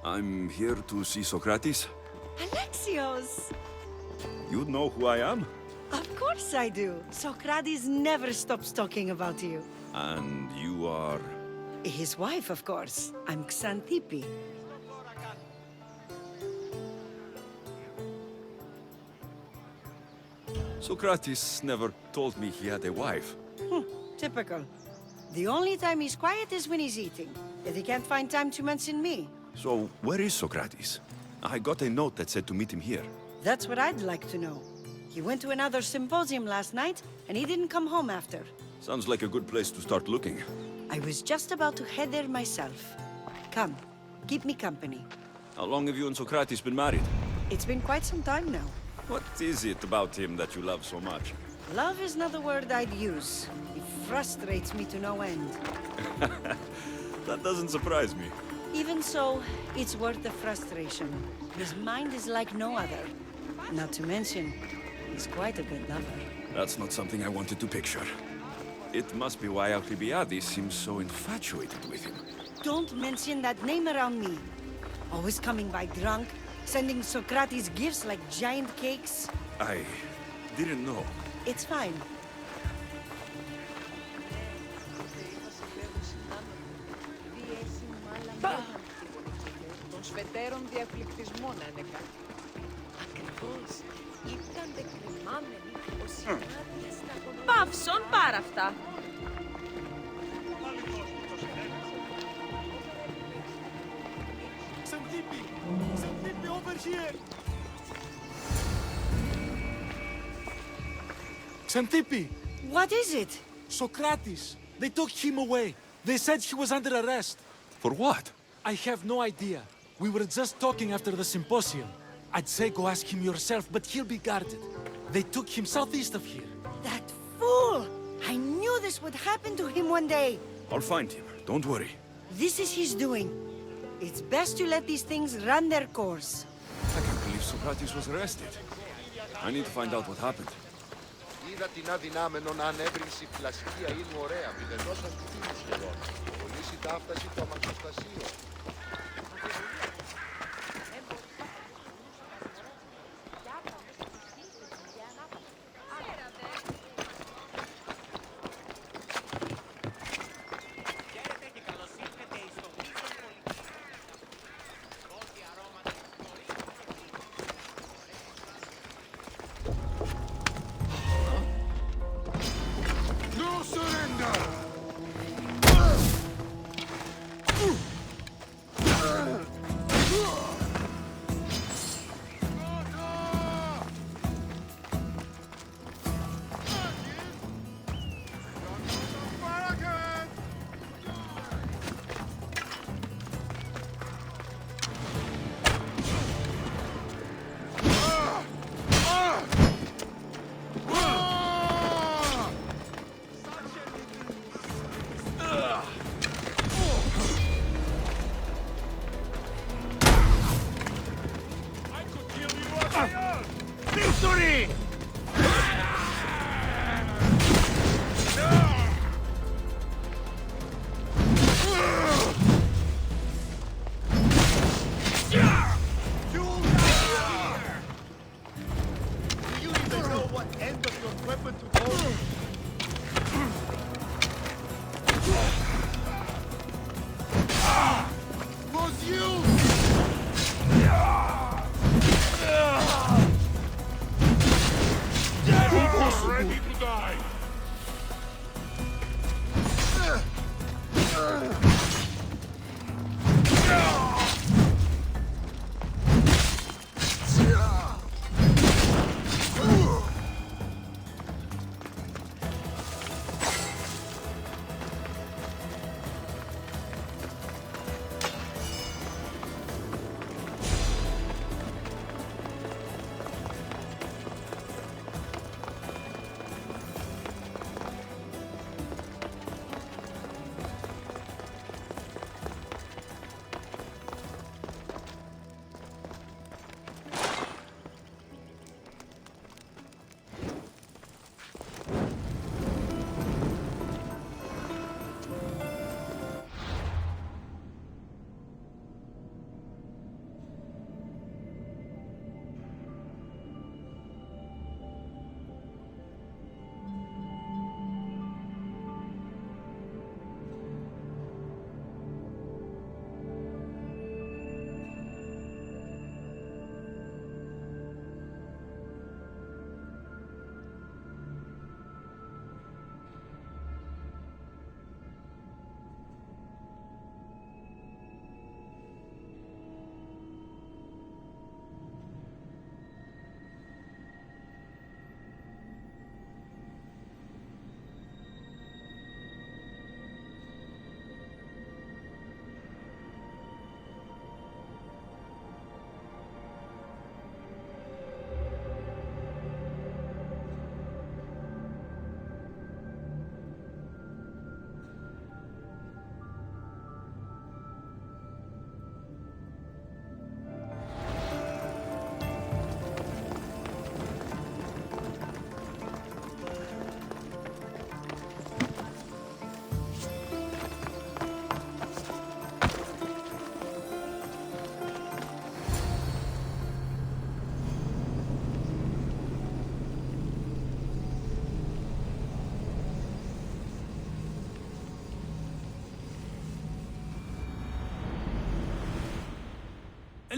I'm here to see Socrates. Alexios! You know who I am? Of course I do. Socrates never stops talking about you. And you are... His wife, of course. I'm Xanthippe. Socrates never told me he had a wife. Typical. The only time he's quiet is when he's eating. Yet he can't find time to mention me. So, where is Socrates? I got a note that said to meet him here. That's what I'd like to know. He went to another symposium last night, and he didn't come home after. Sounds like a good place to start looking. I was just about to head there myself. Come, keep me company. How long have you and Socrates been married? It's been quite some time now. What is it about him that you love so much? Love is not the word I'd use. He frustrates me to no end. That doesn't surprise me. Even so, it's worth the frustration. His mind is like no other. Not to mention, he's quite a good lover. That's not something I wanted to picture. It must be why Alcibiades seems so infatuated with him. Don't mention that name around me. Always coming by drunk, sending Socrates gifts like giant cakes. I didn't know. It's fine. Των σφετέρων διακλεικτισμών ένεκα. Ακριβώς. Ήταν δεκρυμάμενοι ο συνάδειας στα κονομία. Παύσον πάρα αυτά. Xanthippe, over here! Xanthippe! What is it? Socrates! They took him away. They said he was under arrest. For what? I have no idea. We were just talking after the symposium. I'd say go ask him yourself, but he'll be guarded. They took him southeast of here. That fool! I knew this would happen to him one day. I'll find him. Don't worry. This is his doing. It's best to let these things run their course. I can't believe Socrates was arrested. I need to find out what happened. Είδα την αδυνάμενον ανέβρινση πλαστική αΐνου ωραία, μηδενώσαν του φίλου σχεδόν. Πολύ συντάφταση το αμαξοστασίο.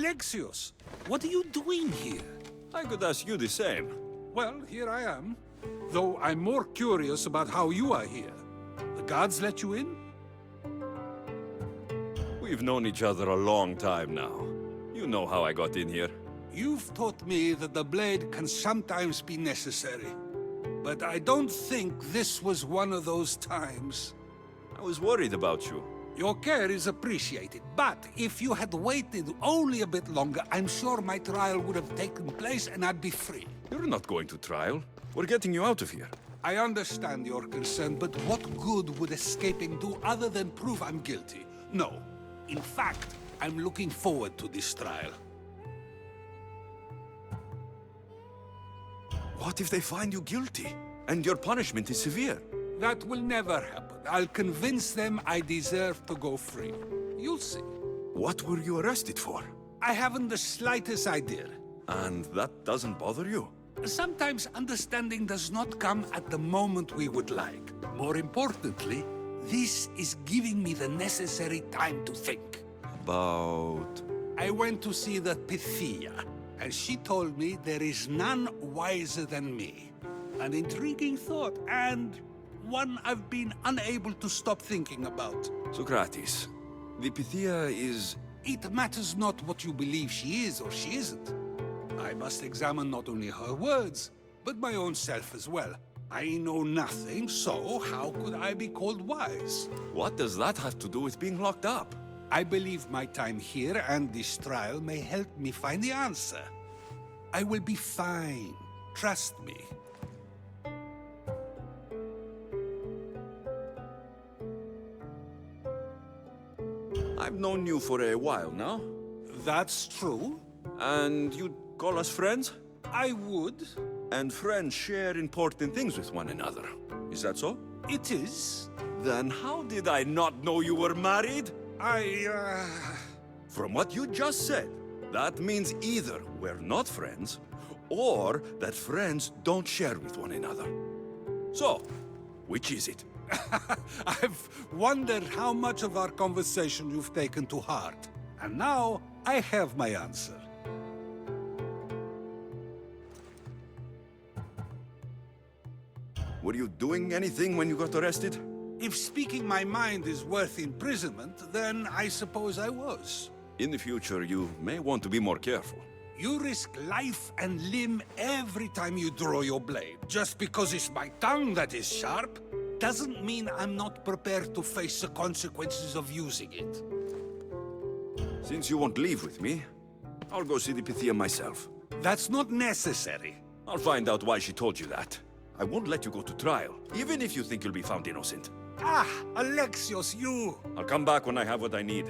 Alexios, what are you doing here? I could ask you the same. Well, here I am. Though I'm more curious about how you are here. The guards let you in? We've known each other a long time now. You know how I got in here. You've taught me that the blade can sometimes be necessary. But I don't think this was one of those times. I was worried about you. Your care is appreciated, but if you had waited only a bit longer, I'm sure my trial would have taken place and I'd be free. You're not going to trial. We're getting you out of here. I understand your concern, but what good would escaping do other than prove I'm guilty? No. In fact, I'm looking forward to this trial. What if they find you guilty, and your punishment is severe? That will never happen. I'll convince them I deserve to go free. You'll see. What were you arrested for? I haven't the slightest idea. And that doesn't bother you? Sometimes understanding does not come at the moment we would like. More importantly, this is giving me the necessary time to think. About... I went to see the Pythia, and she told me there is none wiser than me. An intriguing thought, and one I've been unable to stop thinking about. Socrates, the Pythia is... It matters not what you believe she is or she isn't. I must examine not only her words, but my own self as well. I know nothing, so how could I be called wise? What does that have to do with being locked up? I believe my time here and this trial may help me find the answer. I will be fine. Trust me. I've known you for a while now. That's true. And you'd call us friends? I would. And friends share important things with one another. Is that so? It is. Then how did I not know you were married? From what you just said, that means either we're not friends, or that friends don't share with one another. So, which is it? I've wondered how much of our conversation you've taken to heart. And now, I have my answer. Were you doing anything when you got arrested? If speaking my mind is worth imprisonment, then I suppose I was. In the future, you may want to be more careful. You risk life and limb every time you draw your blade. Just because it's my tongue that is sharp, doesn't mean I'm not prepared to face the consequences of using it. Since you won't leave with me, I'll go see the Pythia myself. That's not necessary. I'll find out why she told you that. I won't let you go to trial, even if you think you'll be found innocent. Ah, Alexios, you... I'll come back when I have what I need.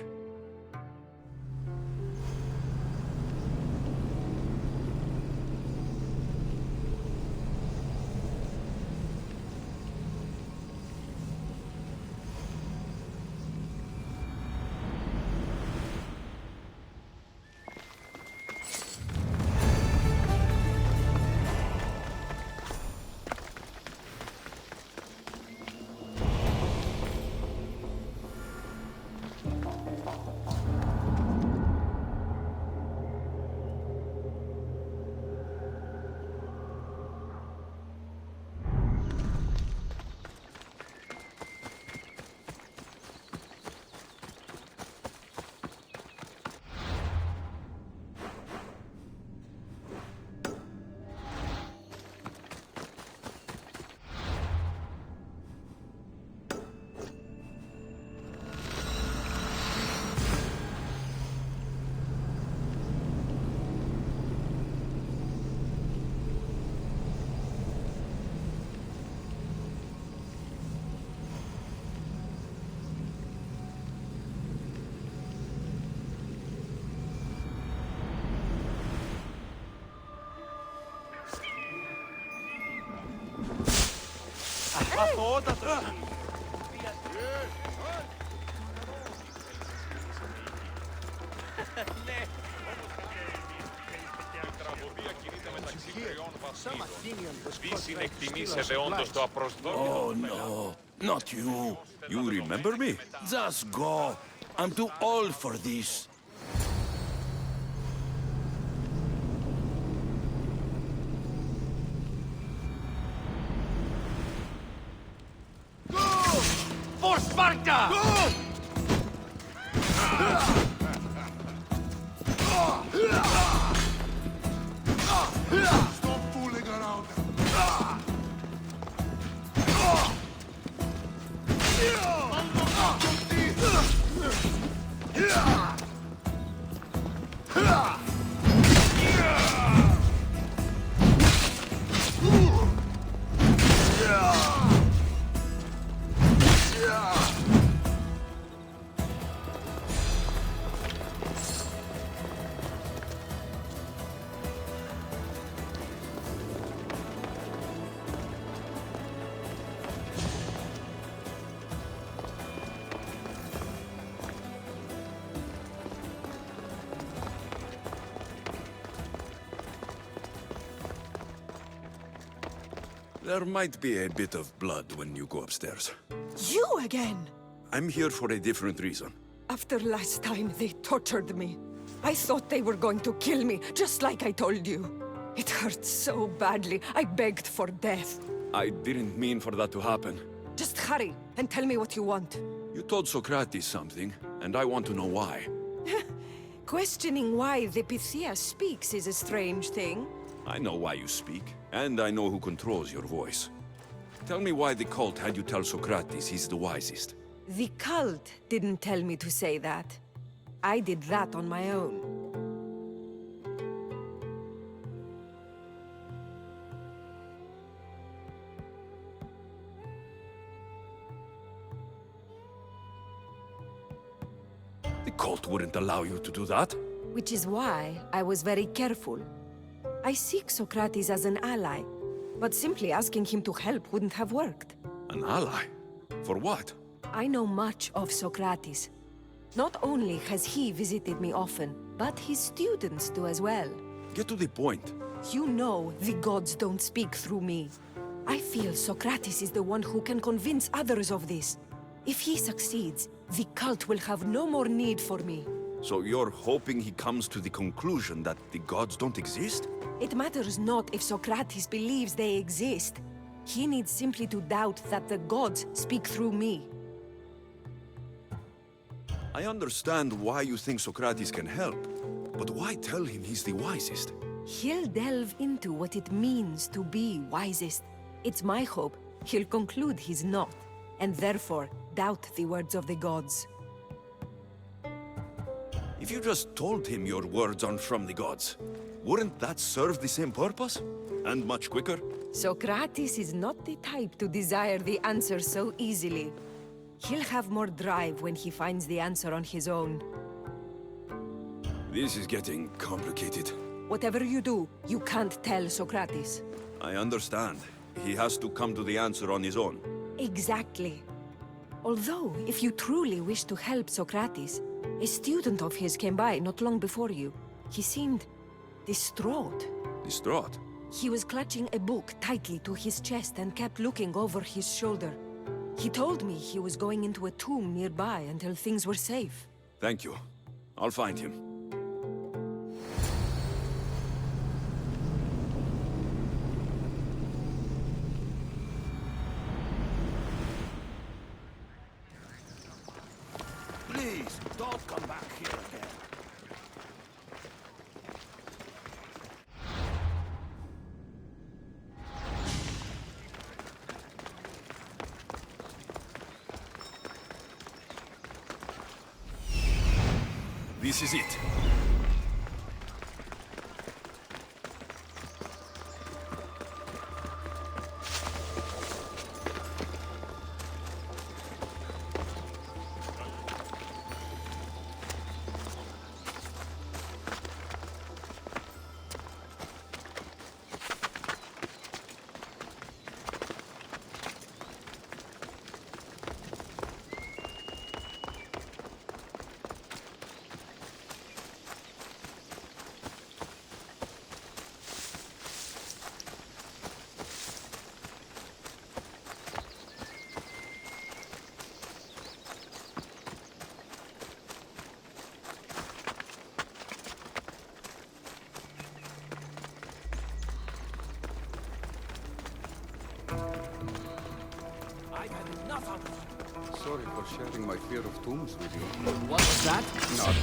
Oh no, not you. You remember me? Just go. I'm too old for this. There might be a bit of blood when you go upstairs. You again! I'm here for a different reason. After last time, they tortured me. I thought they were going to kill me, just like I told you. It hurt so badly, I begged for death. I didn't mean for that to happen. Just hurry, and tell me what you want. You told Socrates something, and I want to know why. Questioning why the Pythia speaks is a strange thing. I know why you speak, and I know who controls your voice. Tell me why the cult had you tell Socrates he's the wisest. The cult didn't tell me to say that. I did that on my own. The cult wouldn't allow you to do that. Which is why I was very careful. I seek Socrates as an ally, but simply asking him to help wouldn't have worked. An ally? For what? I know much of Socrates. Not only has he visited me often, but his students do as well. Get to the point. You know the gods don't speak through me. I feel Socrates is the one who can convince others of this. If he succeeds, the cult will have no more need for me. So you're hoping he comes to the conclusion that the gods don't exist? It matters not if Socrates believes they exist. He needs simply to doubt that the gods speak through me. I understand why you think Socrates can help, but why tell him he's the wisest? He'll delve into what it means to be wisest. It's my hope he'll conclude he's not, and therefore doubt the words of the gods. If you just told him your words aren't from the gods, wouldn't that serve the same purpose? And much quicker? Socrates is not the type to desire the answer so easily. He'll have more drive when he finds the answer on his own. This is getting complicated. Whatever you do, you can't tell Socrates. I understand. He has to come to the answer on his own. Exactly. Although, if you truly wish to help Socrates, a student of his came by not long before you. He seemed distraught. Distraught? He was clutching a book tightly to his chest and kept looking over his shoulder. He told me he was going into a tomb nearby until things were safe. Thank you. I'll find him. Please, don't come back here again. This is it. I've had enough of it. Sorry for sharing my fear of tombs with you. What was that? Not.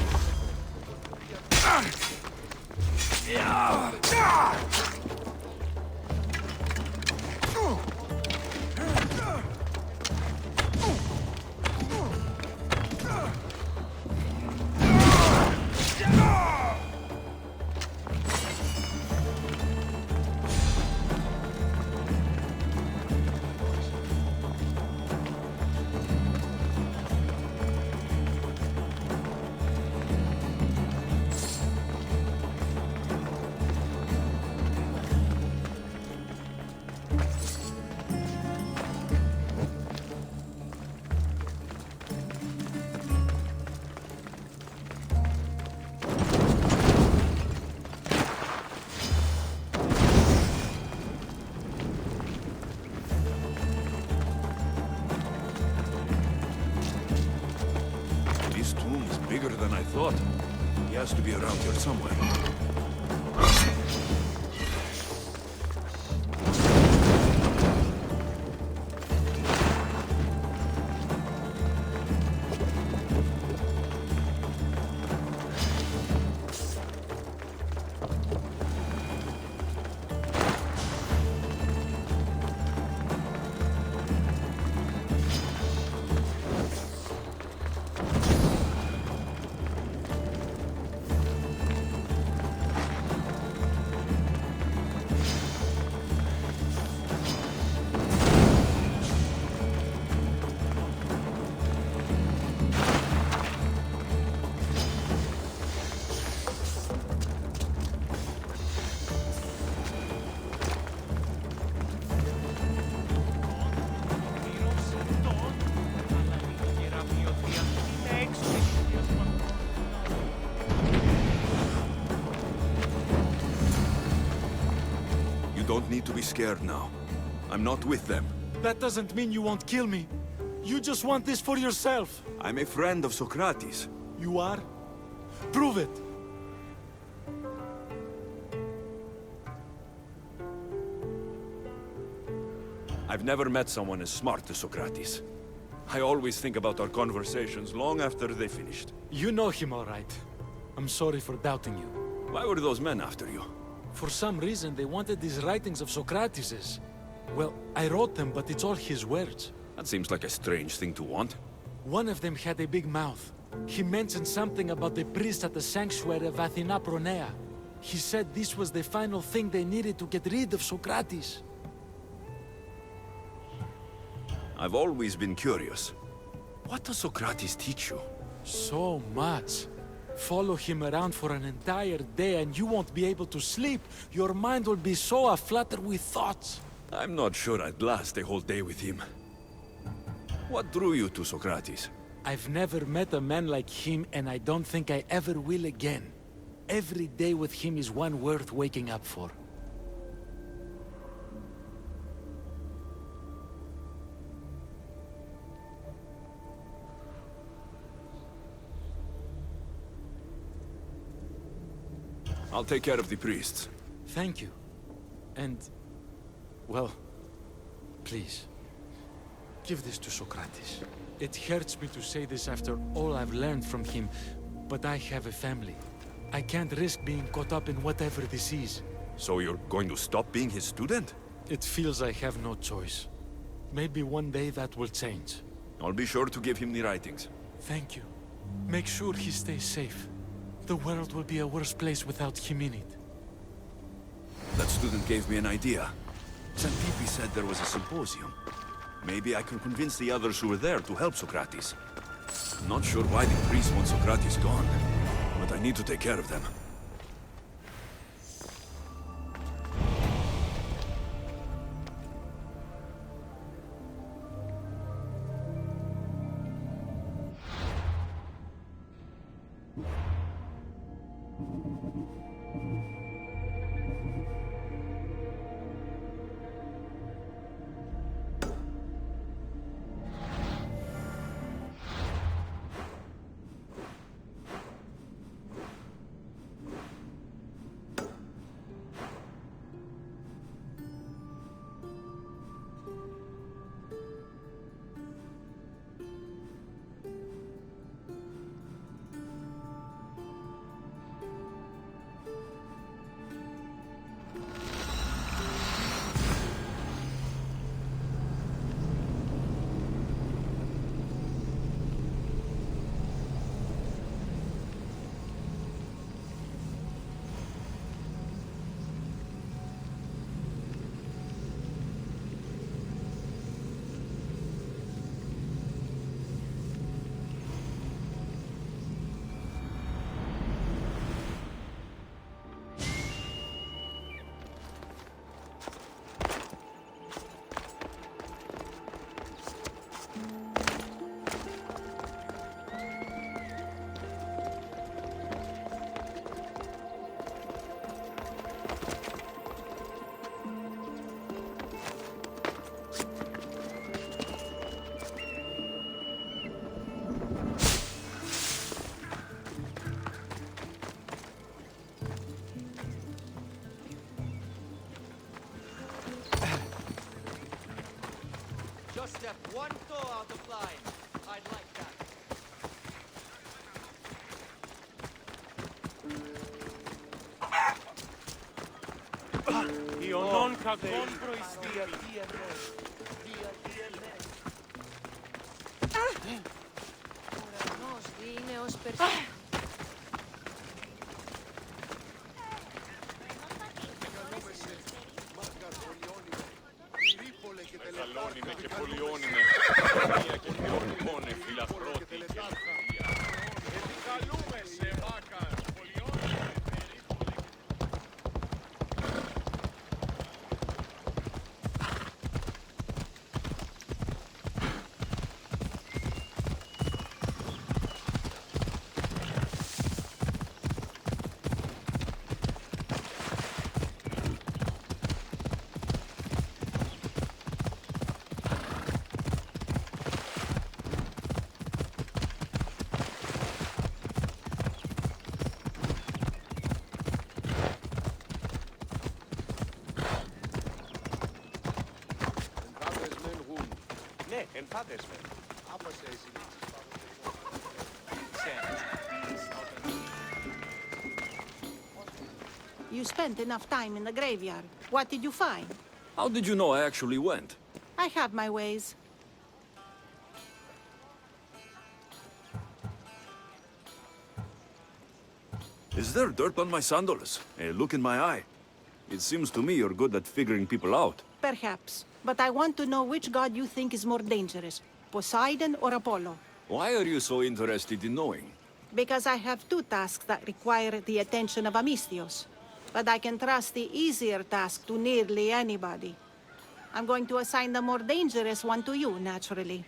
He has to be around here somewhere. You don't need to be scared now. I'm not with them. That doesn't mean you won't kill me. You just want this for yourself. I'm a friend of Socrates. You are? Prove it. I've never met someone as smart as Socrates. I always think about our conversations long after they finished. You know him all right. I'm sorry for doubting you. Why were those men after you? For some reason, they wanted these writings of Socrates's. Well, I wrote them, but it's all his words. That seems like a strange thing to want. One of them had a big mouth. He mentioned something about the priest at the sanctuary of Athena Pronea. He said this was the final thing they needed to get rid of Socrates. I've always been curious. What does Socrates teach you? So much. Follow him around for an entire day and you won't be able to sleep. Your mind will be so aflutter with thoughts. I'm not sure I'd last a whole day with him. What drew you to Socrates? I've never met a man like him and I don't think I ever will again. Every day with him is one worth waking up for. I'll take care of the priests. Thank you. And, well, please, give this to Socrates. It hurts me to say this after all I've learned from him, but I have a family. I can't risk being caught up in whatever this is. So you're going to stop being his student? It feels I have no choice. Maybe one day that will change. I'll be sure to give him the writings. Thank you. Make sure he stays safe. The world will be a worse place without him in it. That student gave me an idea. Xantippe said there was a symposium. Maybe I can convince the others who were there to help Socrates. I'm not sure why the priests want Socrates gone, but I need to take care of them. Step one toe out of line. I'd like that. Ιωνών κακών προϊστήρι. Ουρανός είναι ως περσί. Μεγαλώνει και πολιώνει με. Μία και ποιον φιλαφρότη και λεβία. Επικαλούμε σε βάκας, πολιώνει με. Ναι, ενθάδες με. Άφασε εσύ. You spent enough time in the graveyard. What did you find? How did you know I actually went? I have my ways. Is there dirt on my sandals? A look in my eye. It seems to me you're good at figuring people out. Perhaps. But I want to know which god you think is more dangerous, Poseidon or Apollo. Why are you so interested in knowing? Because I have two tasks that require the attention of Amistios. But I can trust the easier task to nearly anybody. I'm going to assign the more dangerous one to you, naturally.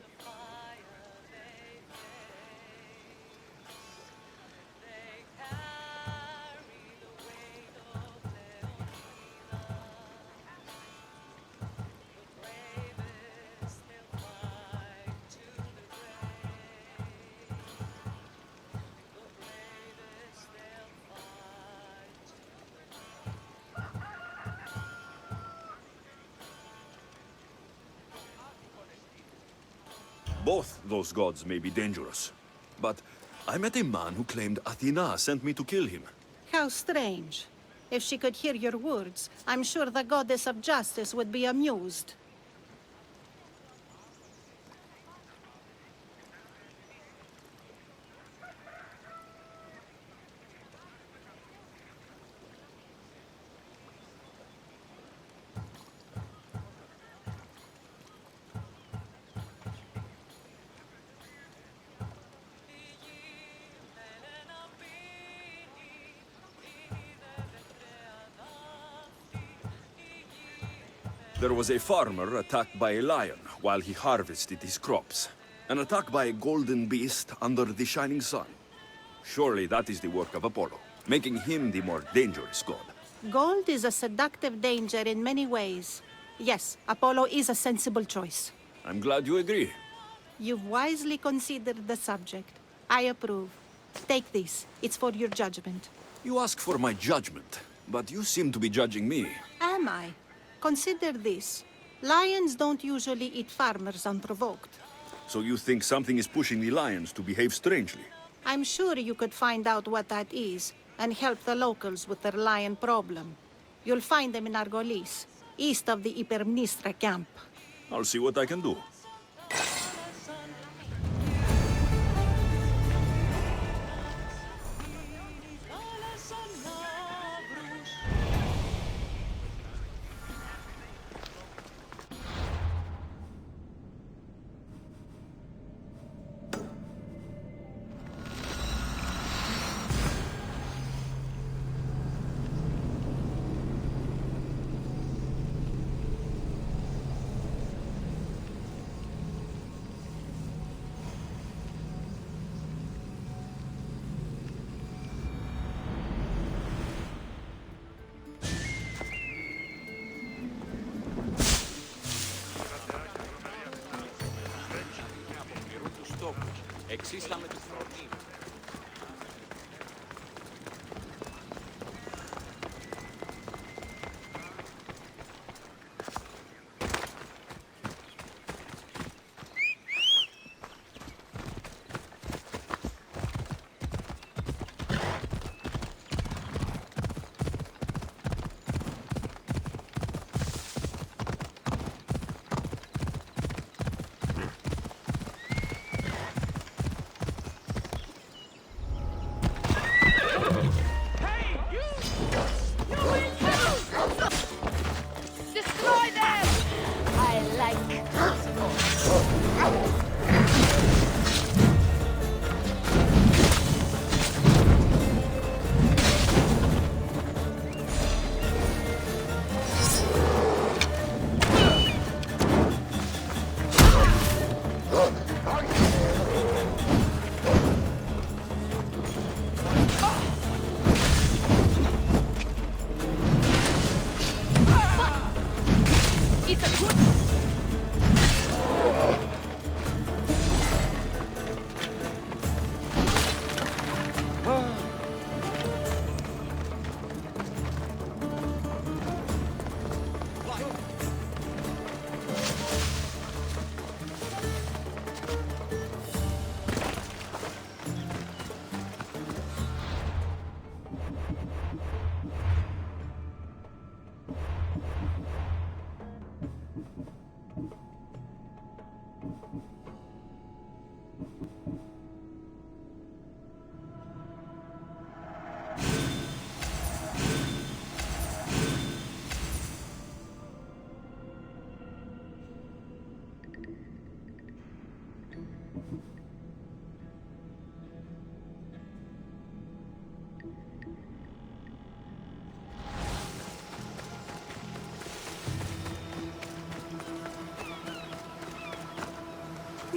Both those gods may be dangerous. But I met a man who claimed Athena sent me to kill him. How strange. If she could hear your words, I'm sure the goddess of justice would be amused. There was a farmer attacked by a lion while he harvested his crops. An attack by a golden beast under the shining sun. Surely that is the work of Apollo, making him the more dangerous god. Gold is a seductive danger in many ways. Yes, Apollo is a sensible choice. I'm glad you agree. You've wisely considered the subject. I approve. Take this. It's for your judgment. You ask for my judgment, but you seem to be judging me. Am I? Consider this. Lions don't usually eat farmers unprovoked. So you think something is pushing the lions to behave strangely? I'm sure you could find out what that is and help the locals with their lion problem. You'll find them in Argolis, east of the Hypermnestra camp. I'll see what I can do. Εξίσταμε τη φρονή.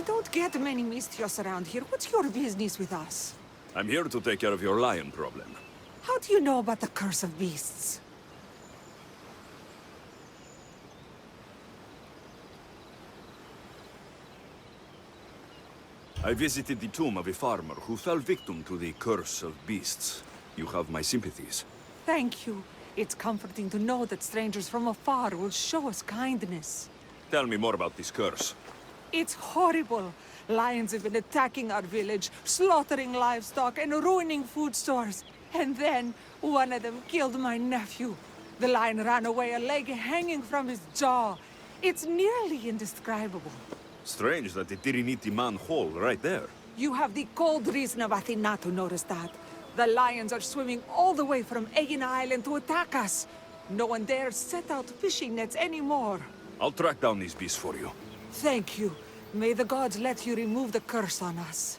don't get many Mistios around here. What's your business with us? I'm here to take care of your lion problem. How do you know about the curse of beasts? I visited the tomb of a farmer who fell victim to the curse of beasts. You have my sympathies. Thank you. It's comforting to know that strangers from afar will show us kindness. Tell me more about this curse. It's horrible. Lions have been attacking our village, slaughtering livestock and ruining food stores. And then, one of them killed my nephew. The lion ran away, a leg hanging from his jaw. It's nearly indescribable. Strange that it didn't eat the man whole right there. You have the cold reason of Athena to notice that. The lions are swimming all the way from Aegina Island to attack us. No one dares set out fishing nets anymore. I'll track down these beasts for you. Thank you. May the gods let you remove the curse on us.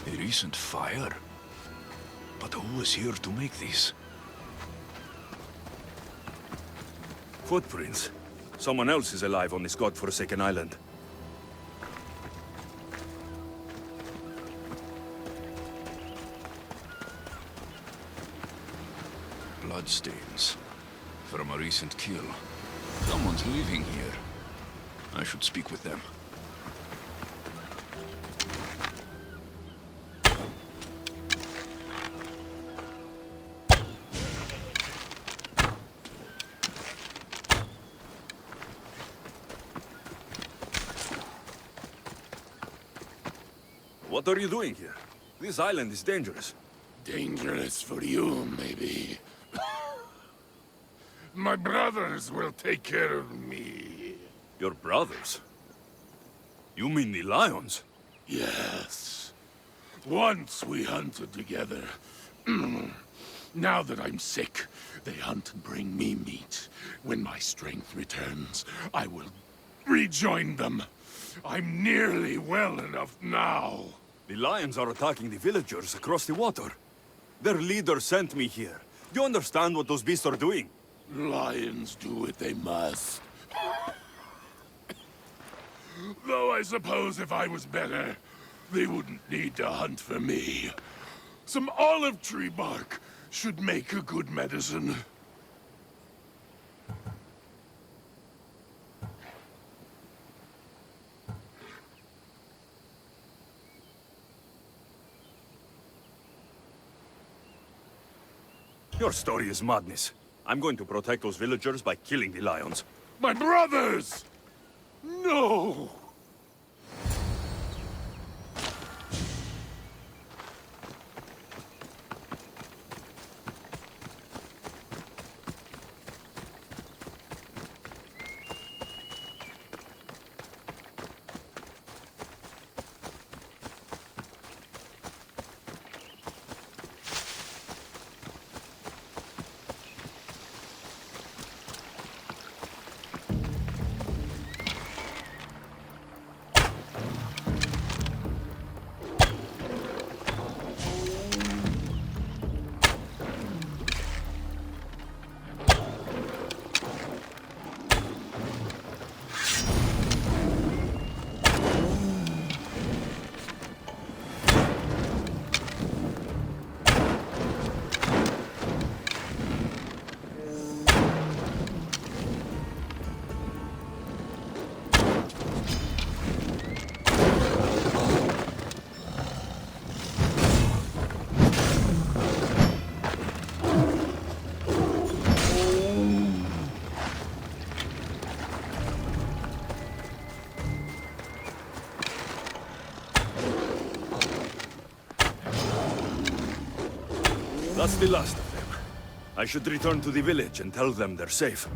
A recent fire? But who was here to make these? Footprints. Someone else is alive on this godforsaken island. Bloodstains. From a recent kill. Someone's living here. I should speak with them. What are you doing here? This island is dangerous. Dangerous for you, maybe. My brothers will take care of me. Your brothers? You mean the lions? Yes. Once we hunted together. Now that I'm sick, they hunt and bring me meat. When my strength returns, I will rejoin them. I'm nearly well enough now. The lions are attacking the villagers across the water. Their leader sent me here. Do you understand what those beasts are doing? Lions do what they must. Though I suppose if I was better, they wouldn't need to hunt for me. Some olive tree bark should make a good medicine. Your story is madness. I'm going to protect those villagers by killing the lions. My brothers! No! That's the last of them. I should return to the village and tell them they're safe.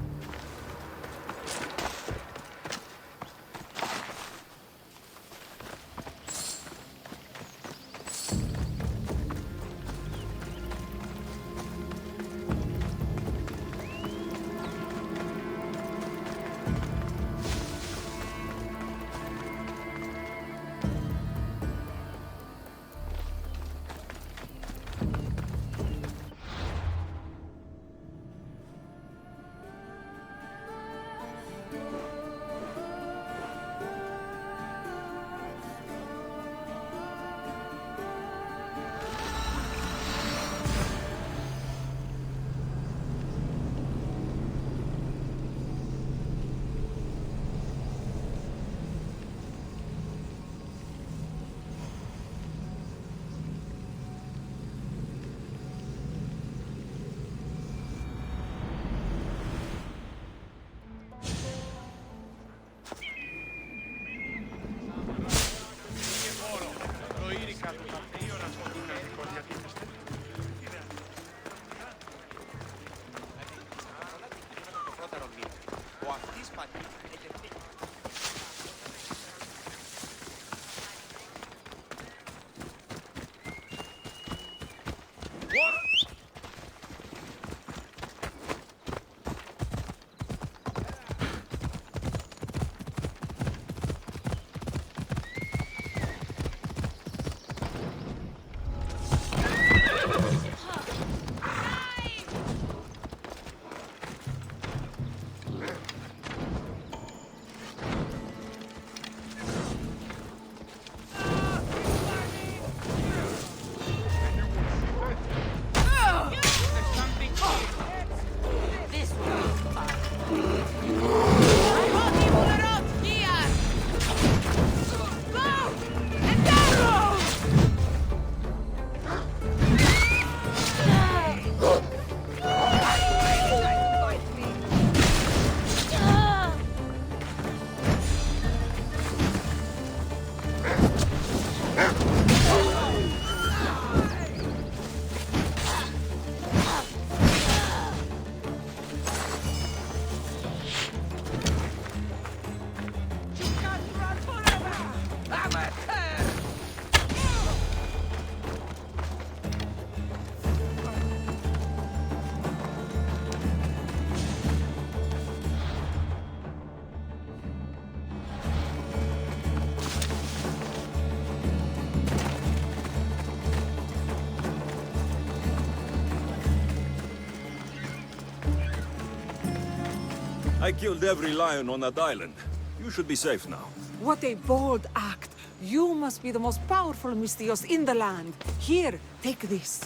I killed every lion on that island. You should be safe now. What a bold act. You must be the most powerful Mystios in the land. Here, take this.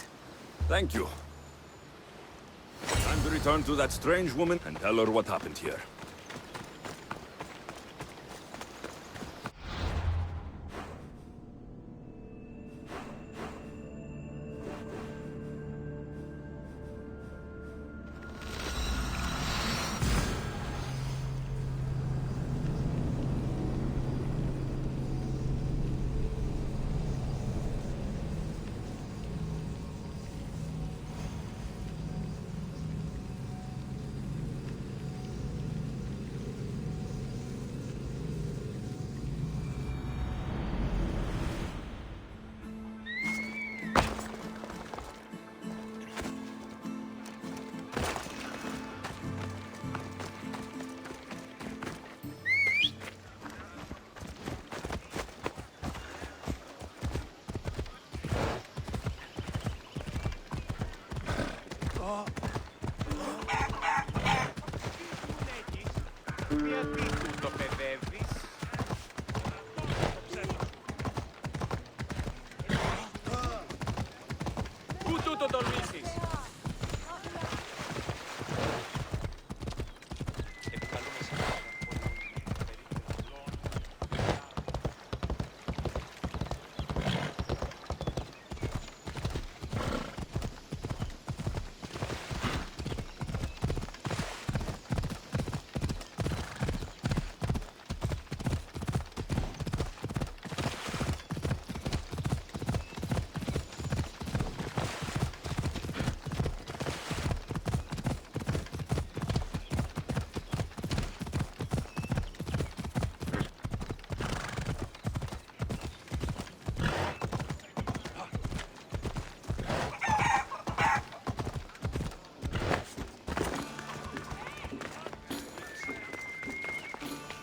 Thank you. Time to return to that strange woman and tell her what happened here. Γιατί το παιδεύεις? Πού τούτο τολμήσεις? Επικαλούμε σε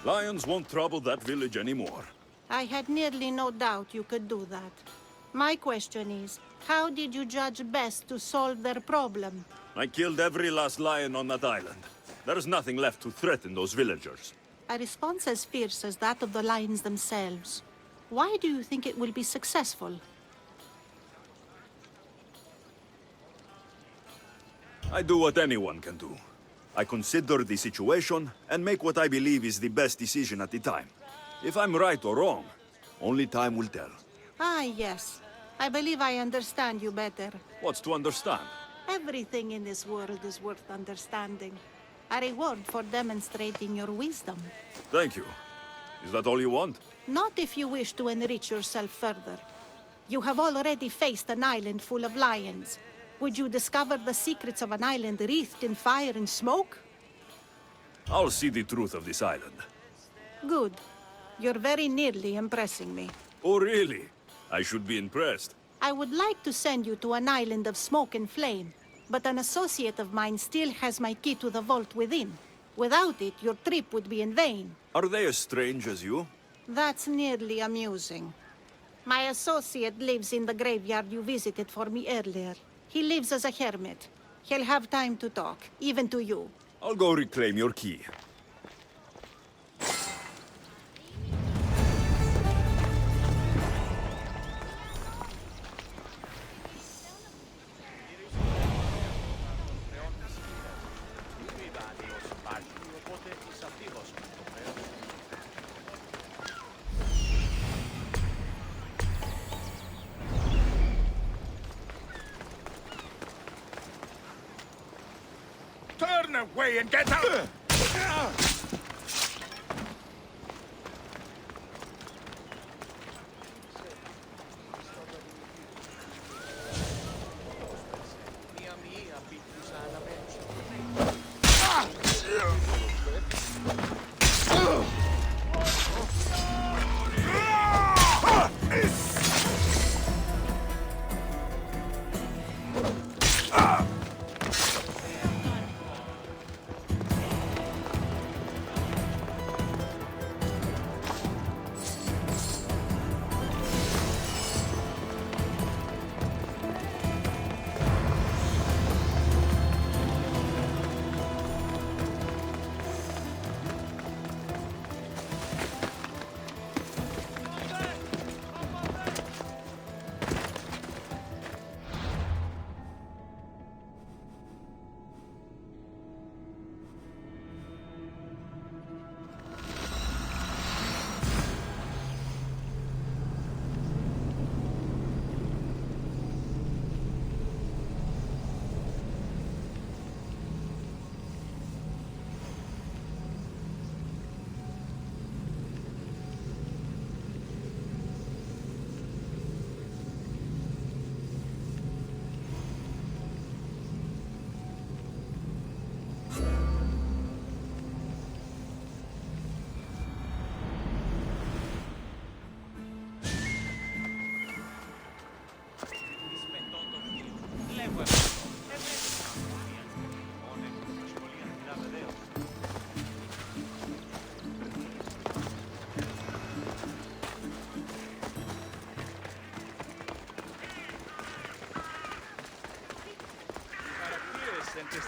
Lions won't trouble that village anymore. I had nearly no doubt you could do that. My question is, how did you judge best to solve their problem? I killed every last lion on that island. There's nothing left to threaten those villagers. A response as fierce as that of the lions themselves. Why do you think it will be successful? I do what anyone can do. I consider the situation and make what I believe is the best decision at the time. If I'm right or wrong, only time will tell. Ah, yes. I believe I understand you better. What's to understand? Everything in this world is worth understanding. A reward for demonstrating your wisdom. Thank you. Is that all you want? Not if you wish to enrich yourself further. You have already faced an island full of lions. Would you discover the secrets of an island wreathed in fire and smoke? I'll see the truth of this island. Good. You're very nearly impressing me. Oh, really? I should be impressed. I would like to send you to an island of smoke and flame, but an associate of mine still has my key to the vault within. Without it, your trip would be in vain. Are they as strange as you? That's nearly amusing. My associate lives in the graveyard you visited for me earlier. He lives as a hermit. He'll have time to talk, even to you. I'll go reclaim your key. Turn away and get out! μία μία πίτουσα αναμένουσα.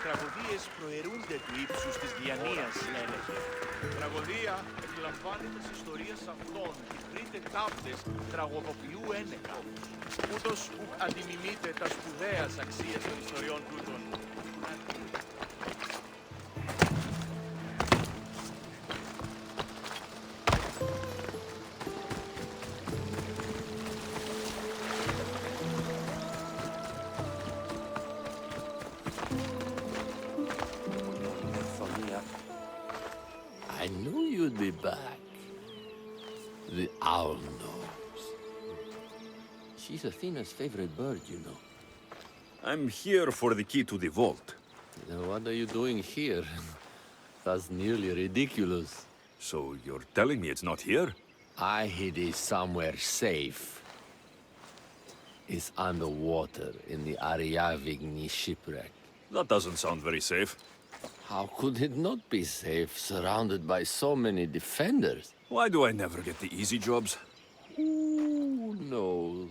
τραγωδίες προαιρούνται του ύψους της διανοίας, έλεγε. Τραγωδία εκλαμβάνει τις ιστορίες αυτών και κρίτε ταύτες τραγωδοποιού ένεκα. Ούτως ουκ αντιμιμείται τα σπουδαίας αξίες των ιστοριών τούτων. I knew you'd be back. The owl knows. She's Athena's favorite bird, you know. I'm here for the key to the vault. Then what are you doing here? That's nearly ridiculous. So you're telling me it's not here? I hid it somewhere safe. It's underwater in the Ariavigny shipwreck. That doesn't sound very safe. How could it not be safe, surrounded by so many defenders? Why do I never get the easy jobs? Who knows?